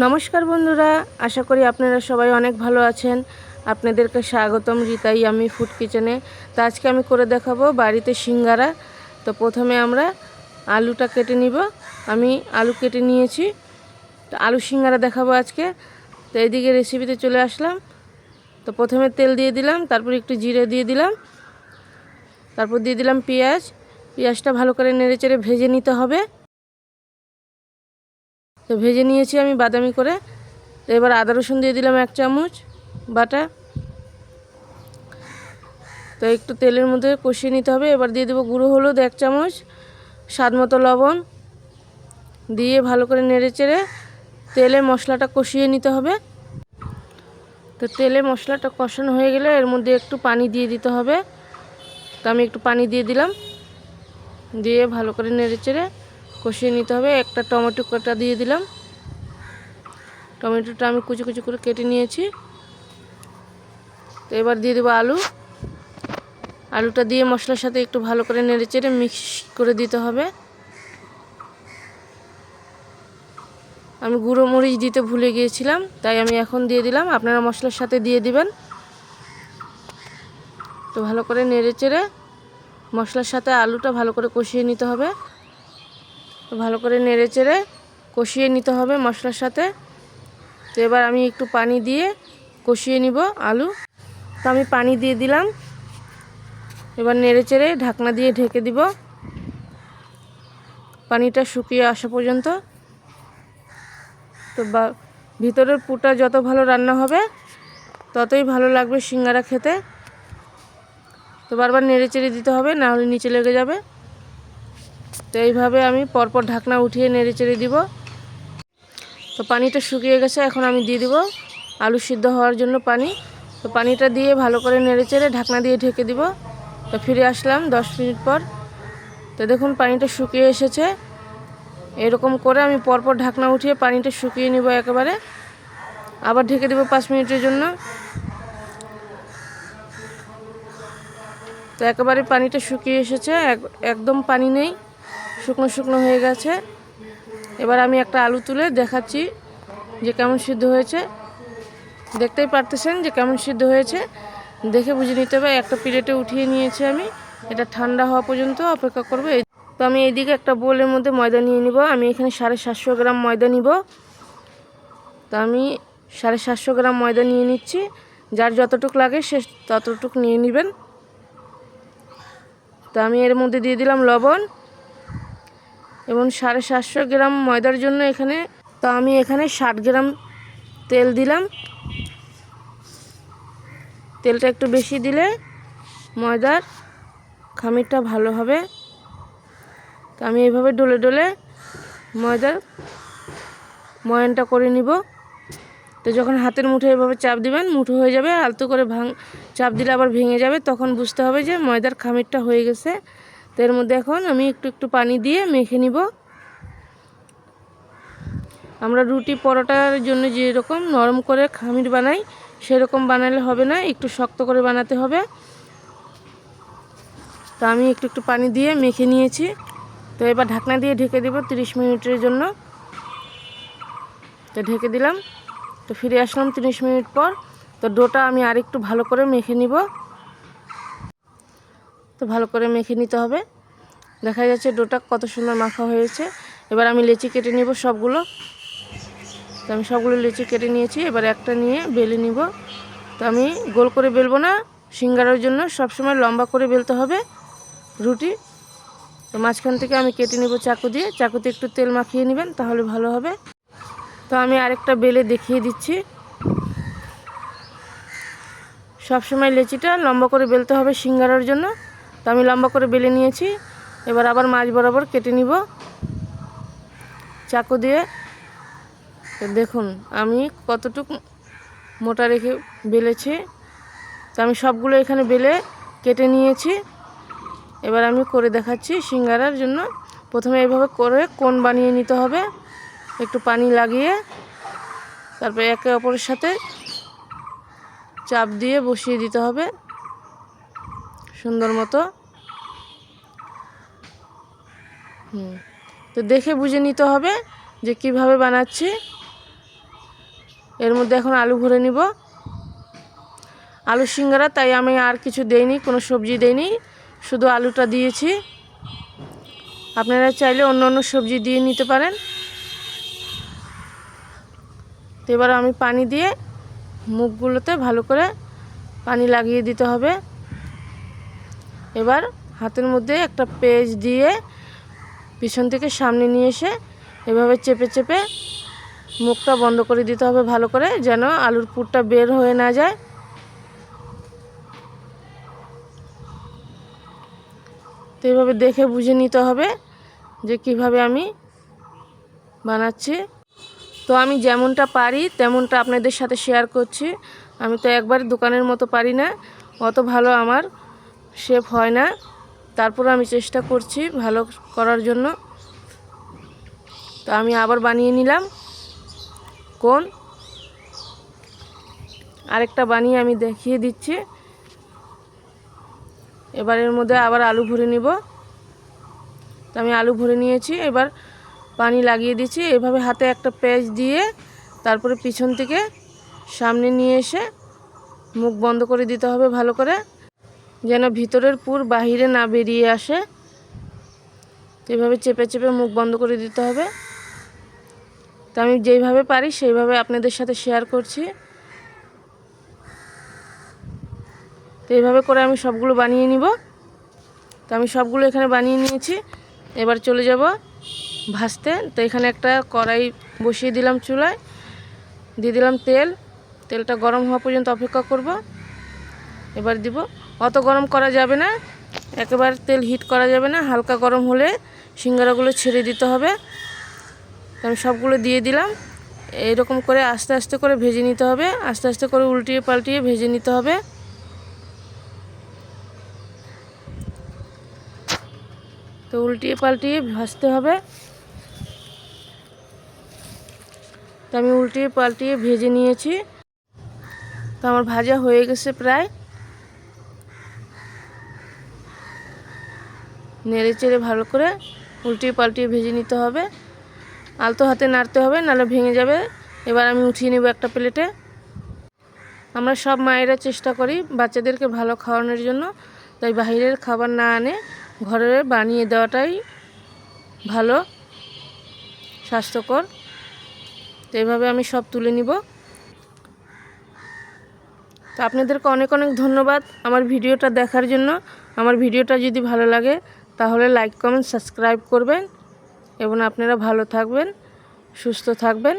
নমস্কার বন্ধুরা, আশা করি আপনারা সবাই অনেক ভালো আছেন। আপনাদেরকে স্বাগতম রীতা ইয়াম্মি ফুড কিচেনে। তো আজকে আমি করে দেখাবো বাড়িতে সিঙ্গারা। তো প্রথমে আমরা আলুটা কেটে নিব। আমি আলু কেটে নিয়েছি। তো আলু সিঙ্গারা দেখাবো আজকে। তো এইদিকে রেসিপিতে চলে আসলাম। তো প্রথমে তেল দিয়ে দিলাম, তারপর একটু জিরে দিয়ে দিলাম, তারপর দিয়ে দিলাম পেঁয়াজ। পেঁয়াজটা ভালো করে নেড়েচেড়ে ভেজে নিতে হবে। তো ভেজে নিয়েছি আমি বাদামি করে। তো এবার আদা রসুন দিয়ে দিলাম 1 চামচ বাটা। তো একটু তেলের মধ্যে কষিয়ে নিতে হবে। এবার দিয়ে দেবো গুঁড়ো হলুদ 1 চামচ, স্বাদ মতো লবণ দিয়ে ভালো করে নেড়েচেড়ে তেলে মশলাটা কষিয়ে নিতে হবে। তো তেলে মশলাটা কষানো হয়ে গেলে এর মধ্যে একটু পানি দিয়ে দিতে হবে। তো আমি একটু পানি দিয়ে দিলাম, দিয়ে ভালো করে নেড়েচেড়ে কষিয়ে নিতে হবে। একটা টমেটো কাটা দিয়ে দিলাম। টমেটোটা আমি কুচি কুচি করে কেটে নিয়েছি। তো এবার দিয়ে দেবো আলু। আলুটা দিয়ে মশলার সাথে একটু ভালো করে নেড়েচেড়ে মিক্স করে দিতে হবে। আমি গুঁড়ো মরিচ দিতে ভুলে গিয়েছিলাম, তাই আমি এখন দিয়ে দিলাম। আপনারা মশলার সাথে দিয়ে দিবেন। তো ভালো করে নেড়েচেড়ে মশলার সাথে আলুটা ভালো করে কষিয়ে নিতে হবে। তো ভালো করে নেড়েচেড়ে কষিয়ে নিতে হবে মশলার সাথে। তো এবার আমি একটু পানি দিয়ে কষিয়ে নিব আলু। তো আমি পানি দিয়ে দিলাম। এবার নেড়েচেড়ে ঢাকনা দিয়ে ঢেকে দিব পানিটা শুকিয়ে আসা পর্যন্ত। তো ভিতরের পুরটা যত ভালো রান্না হবে ততই ভালো লাগবে সিঙ্গারা খেতে। তো বারবার নেড়েচেড়ে দিতে হবে, না হলে নিচে লেগে যাবে। তো এইভাবে আমি পরপর ঢাকনা উঠিয়ে নেড়েচেড়ে দিব। তো পানিটা শুকিয়ে গেছে, এখন আমি দিয়ে দিব আলু সিদ্ধ হওয়ার জন্য পানি। তো পানিটা দিয়ে ভালো করে নেড়েচেড়ে ঢাকনা দিয়ে ঢেকে দিব। তো ফিরে আসলাম 10 মিনিট পর। তো দেখুন পানিটা শুকিয়ে এসেছে। এরকম করে আমি পরপর ঢাকনা উঠিয়ে পানিটা শুকিয়ে নিব একেবারে। আবার ঢেকে দেব 5 মিনিটের জন্য। তো একেবারে পানিটা শুকিয়ে এসেছে, একদম পানি নেই, শুকনো শুকনো হয়ে গেছে। এবার আমি একটা আলু তুলে দেখাচ্ছি যে কেমন সিদ্ধ হয়েছে। দেখতেই পারতেছেন যে কেমন সিদ্ধ হয়েছে, দেখে বুঝে নিতে হবে। একটা প্লেটে উঠিয়ে নিয়েছি আমি। এটা ঠান্ডা হওয়া পর্যন্ত অপেক্ষা করব। তো আমি এইদিকে একটা বোলের মধ্যে ময়দা নিয়ে নিব। আমি এখানে 750 গ্রাম ময়দা নিব। তো আমি 750 গ্রাম ময়দা নিয়ে নিচ্ছি। যার যতটুকু লাগে সে ততটুকু নিয়ে নেবেন। তো আমি এর মধ্যে দিয়ে দিলাম লবণ এবং 750 গ্রাম ময়দার জন্য এখানে, তো আমি এখানে 60 গ্রাম তেল দিলাম। তেলটা একটু বেশি দিলে ময়দার খামিরটা ভালো হবে। তো আমি এইভাবে ডলে ডলে ময়দার ময়ানটা করে নিব। তো যখন হাতের মুঠো এভাবে চাপ দিবেন, মুঠো হয়ে যাবে। আলতো করে চাপ দিলে আবার ভেঙে যাবে, তখন বুঝতে হবে যে ময়দার খামিরটা হয়ে গেছে। তো এর মধ্যে এখন আমি একটু একটু পানি দিয়ে মেখে নিব। আমরা রুটি পরোটার জন্য যেরকম নরম করে খামির বানাই সেরকম বানালে হবে না, একটু শক্ত করে বানাতে হবে। তো আমি একটু একটু পানি দিয়ে মেখে নিয়েছি। তো এবার ঢাকনা দিয়ে ঢেকে দেব 30 মিনিটের জন্য। তো ঢেকে দিলাম। তো ফিরে আসলাম 30 মিনিট পর। তো ডোটা আমি আরেকটু ভালো করে মেখে নিব। তো ভালো করে মেখে নিতে হবে। দেখা যাচ্ছে ডোটা কত সুন্দর মাখা হয়েছে। এবার আমি লেচি কেটে নিব সবগুলো। তো আমি সবগুলো লেচি কেটে নিয়েছি। এবার একটা নিয়ে বেলে নিব। তো আমি গোল করে বেলবো না, সিঙ্গারার জন্য সবসময় লম্বা করে বেলতে হবে রুটি। তো মাঝখান থেকে আমি কেটে নিব চাকু দিয়ে। চাকুতে একটু তেল মাখিয়ে নেবেন, তাহলে ভালো হবে। তো আমি আরেকটা বেলে দেখিয়ে দিচ্ছি। সবসময় লেচিটা লম্বা করে বেলতে হবে সিঙ্গারার জন্য। তো আমি লম্বা করে বেলে নিয়েছি। এবার আবার মাঝ বরাবর কেটে নিব চাকু দিয়ে। তো দেখুন আমি কতটুকু মোটা রেখে বেলেছি। তো আমি সবগুলো এখানে বেলে কেটে নিয়েছি। এবার আমি করে দেখাচ্ছি সিঙ্গারার জন্য। প্রথমে এইভাবে করে কোণ বানিয়ে নিতে হবে, একটু পানি লাগিয়ে। তারপরে একে অপরের সাথে চাপ দিয়ে বসিয়ে দিতে হবে সুন্দর মতো। তো দেখে বুঝে নিতে হবে যে কিভাবে বানাচ্ছি। এর মধ্যে এখন আলু ভরে নিব। আলু সিঙ্গারা, তাই আমি আর কিছু দেইনি, কোনো সবজি দেইনি, শুধু আলুটা দিয়েছি। আপনারা চাইলে অন্য অন্য সবজি দিয়ে নিতে পারেন। তো এবার আমি পানি দিয়ে মুখগুলোতে ভালো করে পানি লাগিয়ে দিতে হবে। এবার হাতের মধ্যে একটা পেঁচ দিয়ে পিছন থেকে সামনে নিয়ে এসে এভাবে চেপে চেপে মুখটা বন্ধ করে দিতে হবে ভালো করে, যেন আলুর পুরটা বের হয়ে না যায়। তো এইভাবে দেখে বুঝে নিতে হবে যে কিভাবে আমি বানাচ্ছি। তো আমি যেমনটা পারি তেমনটা আপনাদের সাথে শেয়ার করছি। আমি তো একবার দোকানের মতো পারি না, অত ভালো আমার শেপ হয় না, তারপর আমি চেষ্টা করছি ভালো করার জন্য। তো আমি আবার বানিয়ে নিলাম কোন, আরেকটা বানিয়ে আমি দেখিয়ে দিচ্ছি। এবার এর মধ্যে আবার আলু ভরে নিব। তো আমি আলু ভরে নিয়েছি, এবার পানি লাগিয়ে দিচ্ছি। এভাবে হাতে একটা পেঁচ দিয়ে তারপরে পিছন থেকে সামনে নিয়ে এসে মুখ বন্ধ করে দিতে হবে ভালো করে, যেন ভিতরের পুর বাহিরে না বেরিয়ে আসে। তো এভাবে চেপে চেপে মুখ বন্ধ করে দিতে হবে। তো আমি যেইভাবে পারি সেইভাবে আপনাদের সাথে শেয়ার করছি। তো এইভাবে করে আমি সবগুলো বানিয়ে নিব। তো আমি সবগুলো এখানে বানিয়ে নিয়েছি। এবার চলে যাব ভাজতে। তো এখানে একটা কড়াই বসিয়ে দিলাম চুলায়, দিয়ে দিলাম তেল। তেলটা গরম হওয়া পর্যন্ত অপেক্ষা করব। এবার দিব, অত গরম করা যাবে না, একেবারে তেল হিট করা যাবে না, হালকা গরম হলে সিঙ্গারাগুলো ছেড়ে দিতে হবে। আমি সবগুলো দিয়ে দিলাম। এইরকম করে আস্তে আস্তে করে ভেজে নিতে হবে, আস্তে আস্তে করে উল্টিয়ে পাল্টিয়ে ভেজে নিতে হবে। তো উল্টিয়ে পাল্টিয়ে ভাজতে হবে। তো আমি উল্টিয়ে পাল্টিয়ে ভেজে নিয়েছি। তো আমার ভাজা হয়ে গেছে প্রায়। নেড়ে চেড়ে ভালো করে উল্টিয়ে পাল্টিয়ে ভেজে নিতে হবে, আলতো হাতে নাড়তে হবে, নাহলে ভেঙে যাবে। এবার আমি উঠিয়ে নেব একটা প্লেটে। আমরা সব মায়েরা চেষ্টা করি বাচ্চাদেরকে ভালো খাওয়ানোর জন্য, তাই বাইরের খাবার না আনে ঘরে বানিয়ে দেওয়াটাই ভালো, স্বাস্থ্যকর। তো এইভাবে আমি সব তুলে নিব। তো আপনাদেরকে অনেক অনেক ধন্যবাদ আমার ভিডিওটা দেখার জন্য। আমার ভিডিওটা যদি ভালো লাগে তাহলে লাইক কমেন্ট সাবস্ক্রাইব করবেন, এবং আপনারা ভালো থাকবেন, সুস্থ থাকবেন।